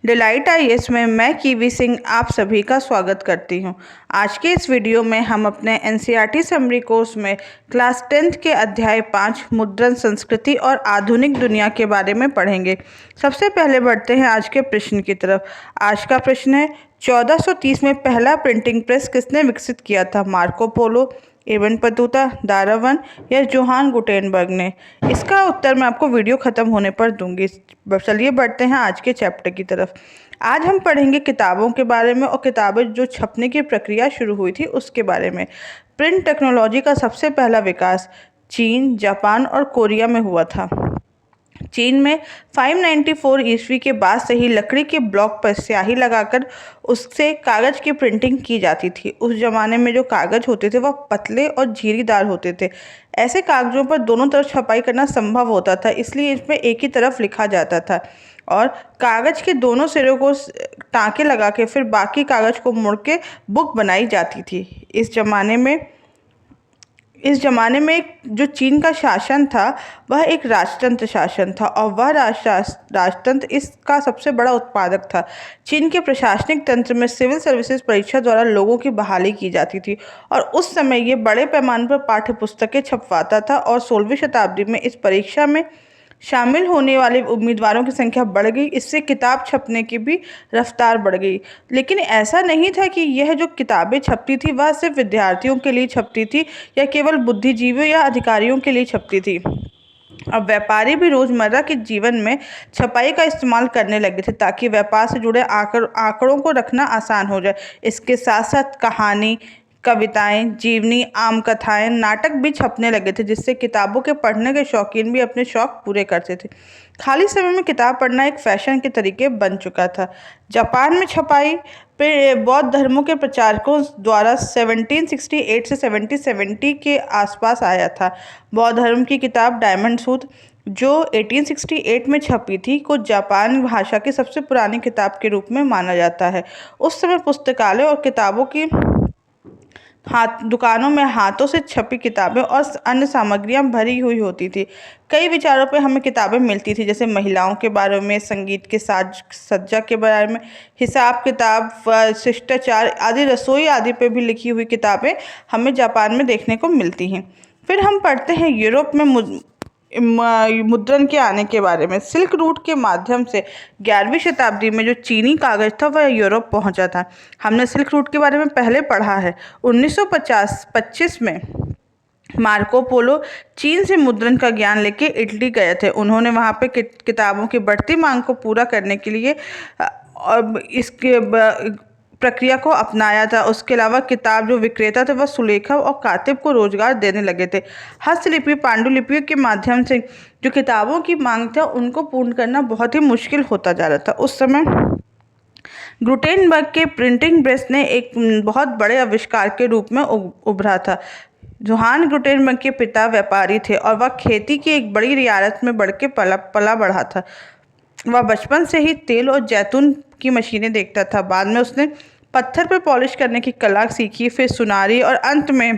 Delight IAS में मैं kiwi Singh आप सभी का स्वागत करती हूं। आज के इस वीडियो में हम अपने एनसीईआरटी समरी कोर्स में क्लास 10th के अध्याय 5 मुद्रण संस्कृति और आधुनिक दुनिया के बारे में पढ़ेंगे। सबसे पहले बढ़ते हैं आज के प्रश्न की तरफ। आज का प्रश्न है 1430 में पहला प्रिंटिंग प्रेस किसने विकसित किया था? मार्को पोलो, एबन बतूता, दारावन या जोहान गुटेनबर्ग ने? इसका उत्तर मैं आपको वीडियो ख़त्म होने पर दूंगी। चलिए बढ़ते हैं आज के चैप्टर की तरफ। आज हम पढ़ेंगे किताबों के बारे में और किताबें जो छपने की प्रक्रिया शुरू हुई थी उसके बारे में। प्रिंट टेक्नोलॉजी का सबसे पहला विकास चीन, जापान और कोरिया में हुआ था। चीन में 594 ईस्वी के बाद से ही लकड़ी के ब्लॉक पर स्याही लगाकर उससे कागज़ की प्रिंटिंग की जाती थी। उस जमाने में जो कागज़ होते थे वह पतले और झीरीदार होते थे। ऐसे कागज़ों पर दोनों तरफ छपाई करना संभव होता था, इसलिए इसमें एक ही तरफ लिखा जाता था और कागज़ के दोनों सिरों को टाँके लगा के फिर बाकी कागज़ को मुड़ के बुक बनाई जाती थी। इस जमाने में जो चीन का शासन था वह एक राजतंत्र शासन था और वह राजतंत्र इसका सबसे बड़ा उत्पादक था। चीन के प्रशासनिक तंत्र में सिविल सर्विसेज परीक्षा द्वारा लोगों की बहाली की जाती थी और उस समय ये बड़े पैमाने पर पाठ्य पुस्तकें छपवाता था और 16वीं शताब्दी में इस परीक्षा में शामिल होने वाले उम्मीदवारों की संख्या बढ़ गई। इससे किताब छपने की भी रफ्तार बढ़ गई। लेकिन ऐसा नहीं था कि यह जो किताबें छपती थी वह सिर्फ विद्यार्थियों के लिए छपती थी या केवल बुद्धिजीवियों या अधिकारियों के लिए छपती थी। अब व्यापारी भी रोज़मर्रा के जीवन में छपाई का इस्तेमाल करने लगे थे ताकि व्यापार से जुड़े आंकड़ों को रखना आसान हो जाए। इसके साथ साथ कहानी, कविताएं, जीवनी, आम कथाएं, नाटक भी छपने लगे थे, जिससे किताबों के पढ़ने के शौकीन भी अपने शौक पूरे करते थे। खाली समय में किताब पढ़ना एक फैशन के तरीके बन चुका था। जापान में छपाई बौद्ध धर्मों के प्रचारकों द्वारा 1768 से 1770 के आसपास आया था। बौद्ध धर्म की किताब डायमंड सूत्र जो 1868 में छपी थी को जापान भाषा की सबसे पुरानी किताब के रूप में माना जाता है। उस समय पुस्तकालय और किताबों की दुकानों में हाथों से छपी किताबें और अन्य सामग्रियां भरी हुई होती थी। कई विचारों पे हमें किताबें मिलती थी, जैसे महिलाओं के बारे में, संगीत के साज सज्जा के बारे में, हिसाब किताब, शिष्टाचार आदि, रसोई आदि पे भी लिखी हुई किताबें हमें जापान में देखने को मिलती हैं। फिर हम पढ़ते हैं यूरोप में मुद्रण के आने के बारे में। सिल्क रूट के माध्यम से 11वीं शताब्दी में जो चीनी कागज था वह यूरोप पहुंचा था। हमने सिल्क रूट के बारे में पहले पढ़ा है। 1925 में मार्को पोलो चीन से मुद्रण का ज्ञान लेके इटली गए थे। उन्होंने वहां पे किताबों की बढ़ती मांग को पूरा करने के लिए इसके प्रक्रिया को अपनाया था। उसके अलावा किताब जो विक्रेता थे वह सुलेखक और कातिब को रोजगार देने लगे थे। हस्तलिपि, पांडुलिपियों के माध्यम से जो किताबों की मांग था उनको पूर्ण करना बहुत ही मुश्किल होता जा रहा था। उस समय गुटेनबर्ग के प्रिंटिंग प्रेस ने एक बहुत बड़े आविष्कार के रूप में उभरा था। जोहान गुटेनबर्ग के पिता व्यापारी थे और वह खेती की एक बड़ी रियासत में बढ़ के पला बढ़ा था। वह बचपन से ही तेल और जैतून की मशीनें देखता था। बाद में उसने पत्थर पर पॉलिश करने की कला सीखी, फिर सुनारी और अंत में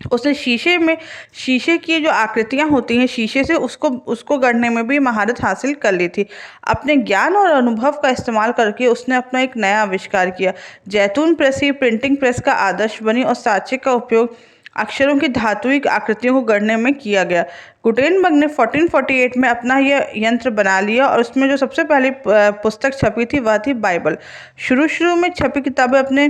उसने शीशे की जो आकृतियां होती हैं शीशे से उसको गढ़ने में भी महारत हासिल कर ली थी। अपने ज्ञान और अनुभव का इस्तेमाल करके उसने अपना एक नया आविष्कार किया। जैतून प्रेस ही प्रिंटिंग प्रेस का आदर्श बनी और साँचे का उपयोग अक्षरों की धात्विक आकृतियों को गढ़ने में किया गया। गुटेनबर्ग ने 1448 में अपना यह यंत्र बना लिया और उसमें जो सबसे पहली पुस्तक छपी थी वह थी बाइबल। शुरू में छपी किताबें अपने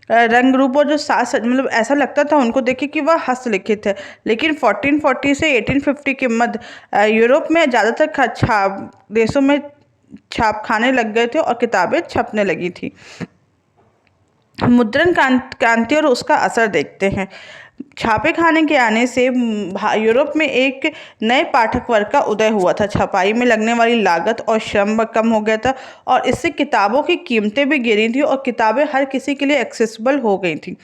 रंग रूप और जो मतलब ऐसा लगता था उनको देखे कि वह हस्तलिखित है, लेकिन 1440 से 1850 के मध्य यूरोप में ज़्यादातर देशों में छापखाने लग गए थे और किताबें छपने लगी थी। मुद्रण क्रांति और उसका असर देखते हैं। छापे खाने के आने से यूरोप में एक नए पाठक वर्ग का उदय हुआ था। छपाई में लगने वाली लागत और श्रम कम हो गया था और इससे किताबों की कीमतें भी गिरी थी और किताबें हर किसी के लिए एक्सेसिबल हो गई थी।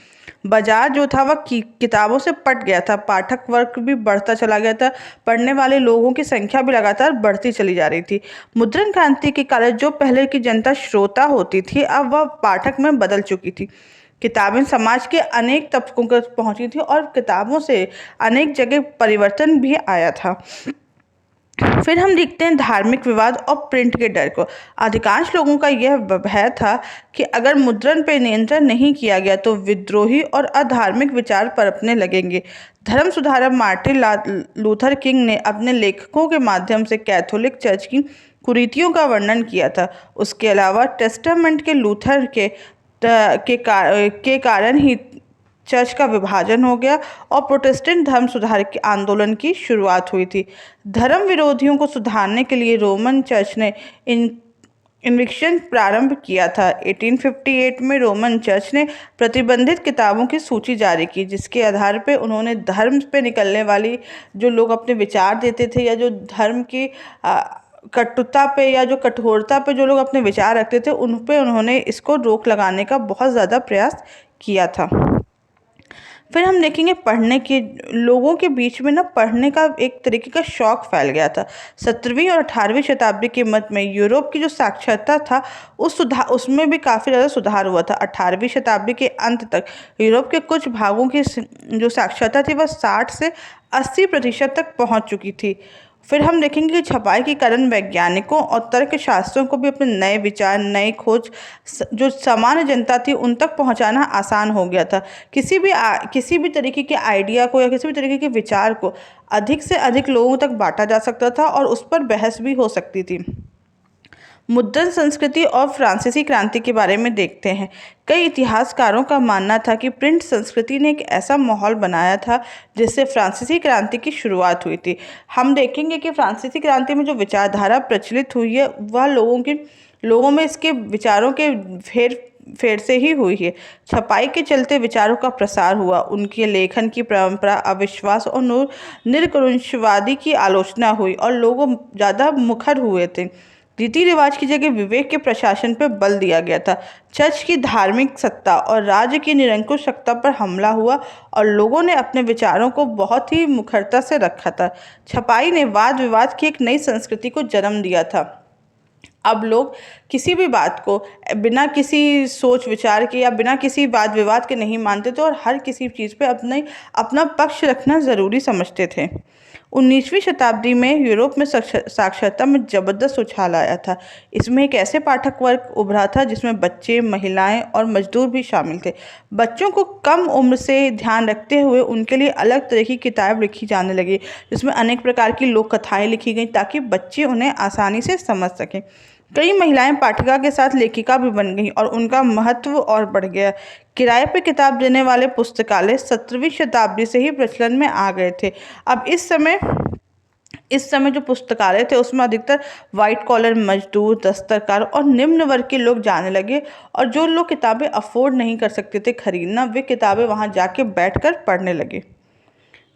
बाजार जो था वह किताबों से पट गया था। पाठक वर्ग भी बढ़ता चला गया था। पढ़ने वाले लोगों की संख्या भी लगातार बढ़ती चली जा रही थी। मुद्रण क्रांति के कारण जो पहले की जनता श्रोता होती थी अब वह पाठक में बदल चुकी थी। किताबें समाज के अनेक तबकों तक पहुंची थी और किताबों से अनेक जगह परिवर्तन भी आया था। फिर हम देखते हैं धार्मिक विवाद और प्रिंट के डर को। अधिकांश लोगों का यह भय था कि अगर मुद्रण पर नियंत्रण नहीं किया गया तो विद्रोही और अधार्मिक विचार पनपने लगेंगे। धर्म सुधारक मार्टिन लूथर किंग ने अपने लेखकों के माध्यम से कैथोलिक चर्च की कुरीतियों का वर्णन किया था। उसके अलावा टेस्टामेंट के लूथर के कारण ही चर्च का विभाजन हो गया और प्रोटेस्टेंट धर्म सुधार के आंदोलन की शुरुआत हुई थी। धर्म विरोधियों को सुधारने के लिए रोमन चर्च ने इन्विक्शन प्रारंभ किया था। 1858 में रोमन चर्च ने प्रतिबंधित किताबों की सूची जारी की, जिसके आधार पर उन्होंने धर्म पे निकलने वाली जो लोग अपने विचार देते थे या जो धर्म की कटुता पे या जो कठोरता पे जो लोग अपने विचार रखते थे, उन पे उन्होंने इसको रोक लगाने का बहुत ज़्यादा प्रयास किया था। फिर हम देखेंगे पढ़ने की, लोगों के बीच में ना पढ़ने का एक तरीके का शौक फैल गया था। 17वीं और 18वीं शताब्दी के मध्य में यूरोप की जो साक्षरता था उसमें भी काफ़ी ज़्यादा सुधार हुआ था। 18वीं शताब्दी के अंत तक यूरोप के कुछ भागों की जो साक्षरता थी वह 60 से 80% तक पहुंच चुकी थी। फिर हम देखेंगे कि छपाई के कारण वैज्ञानिकों और तर्कशास्त्रियों को भी अपने नए विचार, नई खोज जो सामान्य जनता थी उन तक पहुंचाना आसान हो गया था। किसी भी तरीके के आइडिया को या किसी भी तरीके के विचार को अधिक से अधिक लोगों तक बांटा जा सकता था और उस पर बहस भी हो सकती थी। मुद्रण संस्कृति और फ्रांसीसी क्रांति के बारे में देखते हैं। कई इतिहासकारों का मानना था कि प्रिंट संस्कृति ने एक ऐसा माहौल बनाया था जिससे फ्रांसीसी क्रांति की शुरुआत हुई थी। हम देखेंगे कि फ्रांसीसी क्रांति में जो विचारधारा प्रचलित हुई है वह लोगों में इसके विचारों के फेर से ही हुई है। छपाई के चलते विचारों का प्रसार हुआ। उनके लेखन की परंपरा, अविश्वास और निरंकुशवादी की आलोचना हुई और लोग ज़्यादा मुखर हुए थे। रीति रिवाज की जगह विवेक के प्रशासन पर बल दिया गया था। चर्च की धार्मिक सत्ता और राज्य की निरंकुश सत्ता पर हमला हुआ और लोगों ने अपने विचारों को बहुत ही मुखरता से रखा था। छपाई ने वाद विवाद की एक नई संस्कृति को जन्म दिया था। अब लोग किसी भी बात को बिना किसी सोच विचार के या बिना किसी वाद विवाद के नहीं मानते थे और हर किसी चीज़ पे अपना पक्ष रखना ज़रूरी समझते थे। 19वीं शताब्दी में यूरोप में साक्षरता में ज़बरदस्त उछाल आया था। इसमें एक ऐसे पाठक वर्ग उभरा था जिसमें बच्चे, महिलाएं और मजदूर भी शामिल थे। बच्चों को कम उम्र से ध्यान रखते हुए उनके लिए अलग तरह की किताब लिखी जाने लगी, जिसमें अनेक प्रकार की लोक कथाएँ लिखी गईं ताकि बच्चे उन्हें आसानी से समझ सकें। कई महिलाएं पाठिका के साथ लेखिका भी बन गईं और उनका महत्व और बढ़ गया। किराए पर किताब देने वाले पुस्तकालय 17वीं शताब्दी से ही प्रचलन में आ गए थे। अब इस समय जो पुस्तकालय थे उसमें अधिकतर वाइट कॉलर मजदूर, दस्तकार और निम्न वर्ग के लोग जाने लगे और जो लोग किताबें अफोर्ड नहीं कर सकते थे खरीदना, वे किताबें वहां जाके बैठकर पढ़ने लगे।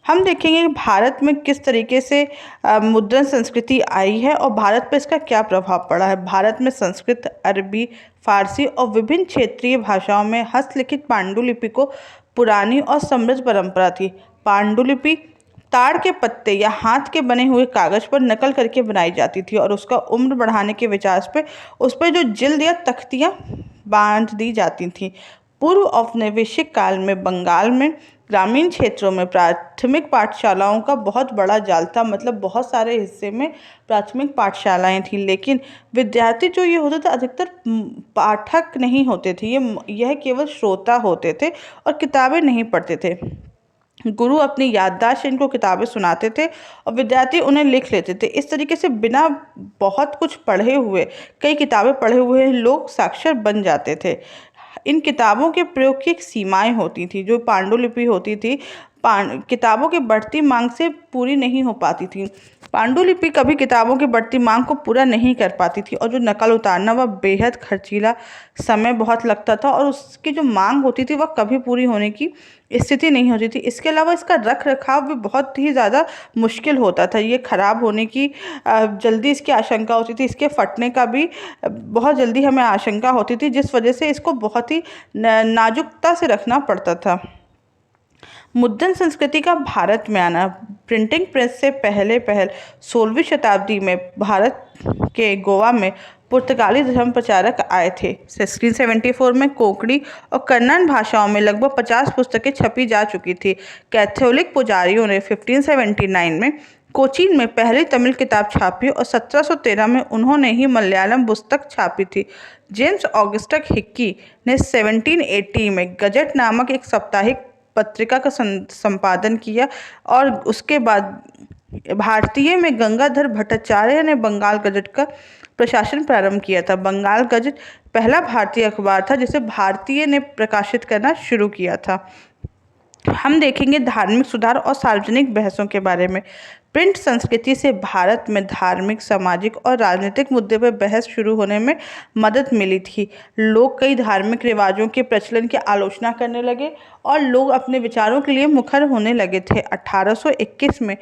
हम देखेंगे कि भारत में किस तरीके से मुद्रण संस्कृति आई है और भारत पर इसका क्या प्रभाव पड़ा है। भारत में संस्कृत, अरबी, फारसी और विभिन्न क्षेत्रीय भाषाओं में हस्तलिखित पांडुलिपि को पुरानी और समृद्ध परंपरा थी। पांडुलिपि ताड़ के पत्ते या हाथ के बने हुए कागज पर नकल करके बनाई जाती थी और उसका उम्र बढ़ाने के विचार पे उस पर जो जिल्द या तख्तियाँ बांध दी जाती थीं। पूर्व औपनिवेशिक काल में बंगाल में ग्रामीण क्षेत्रों में प्राथमिक पाठशालाओं का बहुत बड़ा जाल था। मतलब बहुत सारे हिस्से में प्राथमिक पाठशालाएं थीं, लेकिन विद्यार्थी जो ये होते थे अधिकतर पाठक नहीं होते थे। यह केवल श्रोता होते थे और किताबें नहीं पढ़ते थे। गुरु अपनी याददाश्त इनको किताबें सुनाते थे और विद्यार्थी उन्हें लिख लेते थे। इस तरीके से बिना बहुत कुछ पढ़े हुए, कई किताबें पढ़े हुए लोग साक्षर बन जाते थे। इन किताबों के प्रयोग की एक सीमाएं होती थी। जो पांडुलिपि होती थी किताबों की बढ़ती मांग से पूरी नहीं हो पाती थी। पांडुलिपि कभी किताबों की बढ़ती मांग को पूरा नहीं कर पाती थी और जो नकल उतारना वह बेहद खर्चीला, समय बहुत लगता था और उसकी जो मांग होती थी वह कभी पूरी होने की स्थिति नहीं होती थी। इसके अलावा इसका रख रखाव भी बहुत ही ज़्यादा मुश्किल होता था। ये खराब होने की जल्दी इसकी आशंका होती थी। इसके फटने का भी बहुत जल्दी हमें आशंका होती थी, जिस वजह से इसको बहुत ही नाजुकता से रखना पड़ता था। मुद्रण संस्कृति का भारत में आना। प्रिंटिंग प्रेस से पहले 16वीं शताब्दी में भारत के गोवा में पुर्तगाली धर्म प्रचारक आए थे। 1674 में कोंकणी और कन्नड़ भाषाओं में लगभग 50 पुस्तकें छपी जा चुकी थी। कैथोलिक पुजारियों ने 1579 में कोचीन में पहली तमिल किताब छापी और 1713 में उन्होंने ही मलयालम पुस्तक छापी थी। जेम्स ऑगस्टस हिक्की ने 1780 में गजट नामक एक साप्ताहिक पत्रिका का संपादन किया और उसके बाद भारतीय में गंगाधर भट्टाचार्य ने बंगाल गजट का प्रशासन प्रारंभ किया था। बंगाल गजट पहला भारतीय अखबार था जिसे भारतीय ने प्रकाशित करना शुरू किया था। हम देखेंगे धार्मिक सुधार और सार्वजनिक बहसों के बारे में। प्रिंट संस्कृति से भारत में धार्मिक, सामाजिक और राजनीतिक मुद्दे पर बहस शुरू होने में मदद मिली थी। लोग कई धार्मिक रिवाजों के प्रचलन की आलोचना करने लगे और लोग अपने विचारों के लिए मुखर होने लगे थे। 1821 में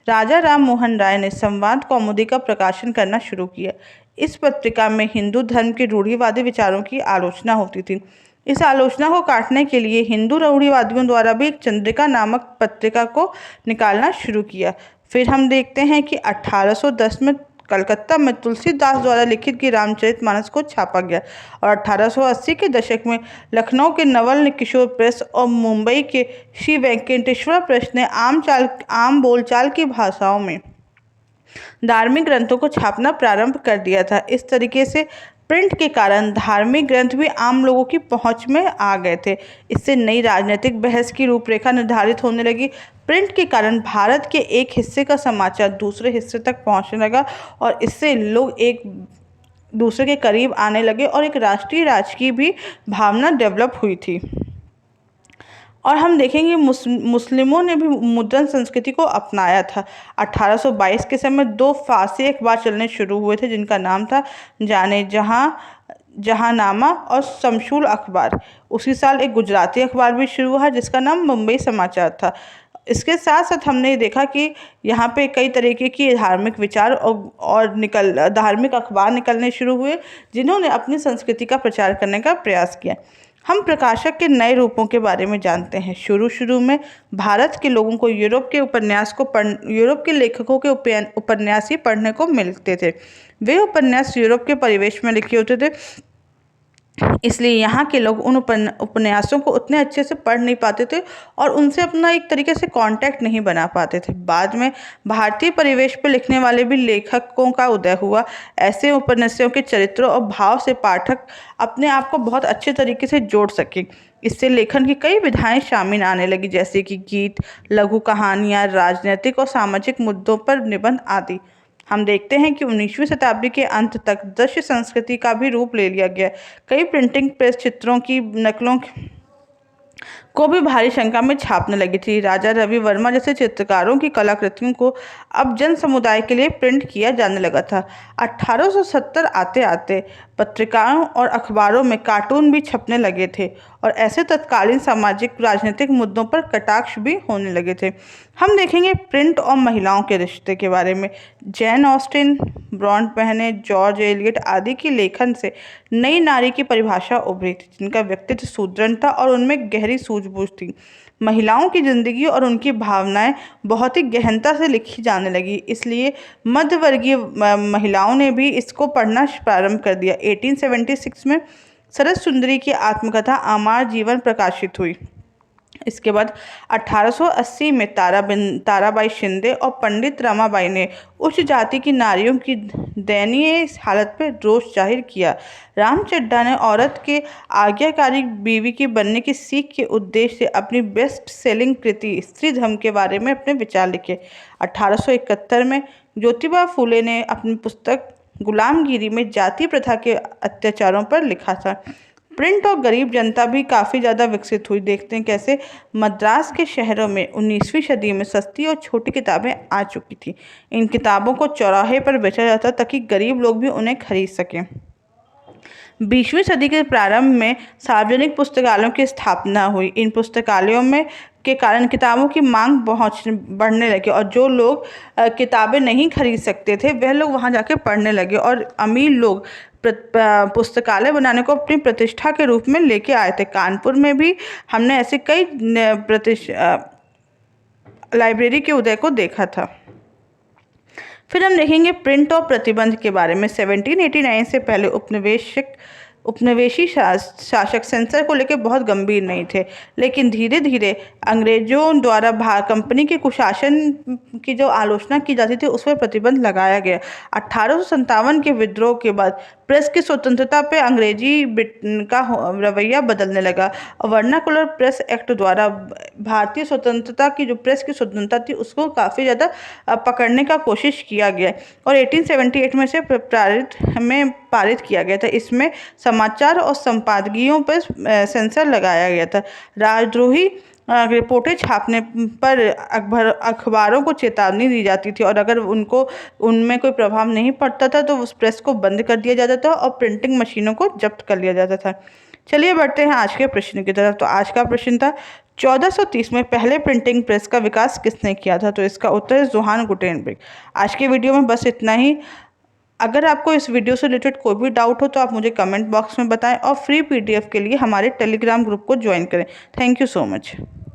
राजा राम मोहन राय ने संवाद कौमुदी का प्रकाशन करना शुरू किया। इस पत्रिका में हिंदू धर्म के रूढ़िवादी विचारों की आलोचना होती थी। इस आलोचना को काटने के लिए हिंदू रूढ़िवादियों द्वारा भी एक चंद्रिका नामक पत्रिका को निकालना शुरू किया। फिर हम देखते हैं कि 1810 में कलकत्ता में तुलसीदास द्वारा लिखित की रामचरितमानस को छापा गया और 1880 के दशक में लखनऊ के नवल किशोर प्रेस और मुंबई के श्री वेंकटेश्वर प्रेस ने आम बोलचाल की भाषाओं में धार्मिक ग्रंथों को छापना प्रारंभ कर दिया था। इस तरीके से प्रिंट के कारण धार्मिक ग्रंथ भी आम लोगों की पहुंच में आ गए थे। इससे नई राजनीतिक बहस की रूपरेखा निर्धारित होने लगी। प्रिंट के कारण भारत के एक हिस्से का समाचार दूसरे हिस्से तक पहुंचने लगा और इससे लोग एक दूसरे के करीब आने लगे और एक राष्ट्रीय राज की भी भावना डेवलप हुई थी। और हम देखेंगे मुस्लिमों ने भी मुद्रण संस्कृति को अपनाया था। 1822 के समय 2 फारसी अखबार चलने शुरू हुए थे जिनका नाम था जाने जहांनामा और शमशुल अखबार। उसी साल एक गुजराती अखबार भी शुरू हुआ जिसका नाम मुंबई समाचार था। इसके साथ साथ हमने देखा कि यहाँ पे कई तरीके की धार्मिक विचार और धार्मिक अखबार निकलने शुरू हुए जिन्होंने अपनी संस्कृति का प्रचार करने का प्रयास किया। हम प्रकाशक के नए रूपों के बारे में जानते हैं। शुरू में भारत के लोगों को यूरोप के लेखकों के उपन्यास ही पढ़ने को मिलते थे। वे उपन्यास यूरोप के परिवेश में लिखे होते थे, इसलिए यहाँ के लोग उन उपन्यासों को उतने अच्छे से पढ़ नहीं पाते थे और उनसे अपना एक तरीके से कांटेक्ट नहीं बना पाते थे। बाद में भारतीय परिवेश पर लिखने वाले भी लेखकों का उदय हुआ। ऐसे उपन्यासों के चरित्रों और भाव से पाठक अपने आप को बहुत अच्छे तरीके से जोड़ सके। इससे लेखन की कई विधाएं शामिल आने लगी, जैसे कि गीत, लघु कहानियाँ, राजनीतिक और सामाजिक मुद्दों पर निबंध आदि। हम देखते हैं कि 19वीं शताब्दी के अंत तक दृश्य संस्कृति का भी रूप ले लिया गया। कई प्रिंटिंग प्रेस चित्रों की नकलों को भी भारी संख्या में छापने लगी थी। राजा रवि वर्मा जैसे चित्रकारों की कलाकृतियों को अब जन समुदाय के लिए प्रिंट किया जाने लगा था। 1870 आते आते पत्रिकाओं और अखबारों में कार्टून भी छपने लगे थे और ऐसे तत्कालीन सामाजिक राजनीतिक मुद्दों पर कटाक्ष भी होने लगे थे। हम देखेंगे प्रिंट और महिलाओं के रिश्ते के बारे में। जैन ऑस्टिन, ब्रॉन्ट बहनें, जॉर्ज एलियट आदि की लेखन से नई नारी की परिभाषा उभरी थी, जिनका व्यक्तित्व सुदृढ़ था और उनमें गहरी सूझबूझ थी। महिलाओं की जिंदगी और उनकी भावनाएं बहुत ही गहनता से लिखी जाने लगी, इसलिए मध्यवर्गीय महिलाओं ने भी इसको पढ़ना प्रारंभ कर दिया। 1876 में सरस सुंदरी की आत्मकथा अमर जीवन प्रकाशित हुई। इसके बाद 1880 में ताराबाई शिंदे और पंडित रमाबाई ने उच्च जाति की नारियों की दयनीय हालत पर रोष जाहिर किया। राम चड्ढा ने औरत के आज्ञाकारी बीवी की बनने की सीख के उद्देश्य से अपनी बेस्ट सेलिंग कृति स्त्री धर्म के बारे में अपने विचार लिखे। 1871 में ज्योतिबा फूले ने अपनी पुस्तक गुलामगिरी में जाति प्रथा के अत्याचारों पर लिखा था। प्रिंट और गरीब जनता भी काफ़ी ज़्यादा विकसित हुई। देखते हैं कैसे मद्रास के शहरों में 19वीं सदी में सस्ती और छोटी किताबें आ चुकी थी। इन किताबों को चौराहे पर बेचा जाता ताकि गरीब लोग भी उन्हें खरीद सकें। 20वीं सदी के प्रारंभ में सार्वजनिक पुस्तकालयों की स्थापना हुई। इन पुस्तकालयों में के कारण किताबों की मांग बढ़ने लगी और जो लोग किताबें नहीं खरीद सकते थे वह लोग वहां जाके पढ़ने लगे और अमीर लोग पुस्तकालय बनाने को अपनी प्रतिष्ठा के रूप में लेके आए थे। कानपुर में भी हमने ऐसे कई लाइब्रेरी के उदय को देखा था। फिर हम देखेंगे प्रिंट और प्रतिबंध के बारे में। 1789 से पहले उपनिवेशिक उपनिवेशी शासक सेंसर को लेकर बहुत गंभीर नहीं थे, लेकिन धीरे धीरे अंग्रेजों द्वारा कंपनी के कुशासन की जो आलोचना की जाती थी उस पर प्रतिबंध लगाया गया। 1857 के विद्रोह के बाद प्रेस की स्वतंत्रता पे अंग्रेजी का रवैया बदलने लगा और वर्नाकुलर प्रेस एक्ट द्वारा भारतीय स्वतंत्रता की जो प्रेस की स्वतंत्रता थी उसको काफ़ी ज़्यादा पकड़ने का कोशिश किया गया और 1878 में से पारित किया गया था। इसमें समाचार और संपादकीयों पर सेंसर लगाया गया था। राजद्रोही रिपोर्टें छापने पर अखबारों को चेतावनी दी जाती थी और अगर उनमें कोई प्रभाव नहीं पड़ता था तो उस प्रेस को बंद कर दिया जाता था और प्रिंटिंग मशीनों को जब्त कर लिया जाता था। चलिए बढ़ते हैं आज के प्रश्न की तरफ। तो आज का प्रश्न था 1430 में पहले प्रिंटिंग प्रेस का विकास किसने किया था? तो इसका उत्तर है जोहान गुटेनबर्ग। आज के वीडियो में बस इतना ही। अगर आपको इस वीडियो से रिलेटेड कोई भी डाउट हो तो आप मुझे कमेंट बॉक्स में बताएं और फ्री PDF के लिए हमारे टेलीग्राम ग्रुप को ज्वाइन करें। Thank you so much.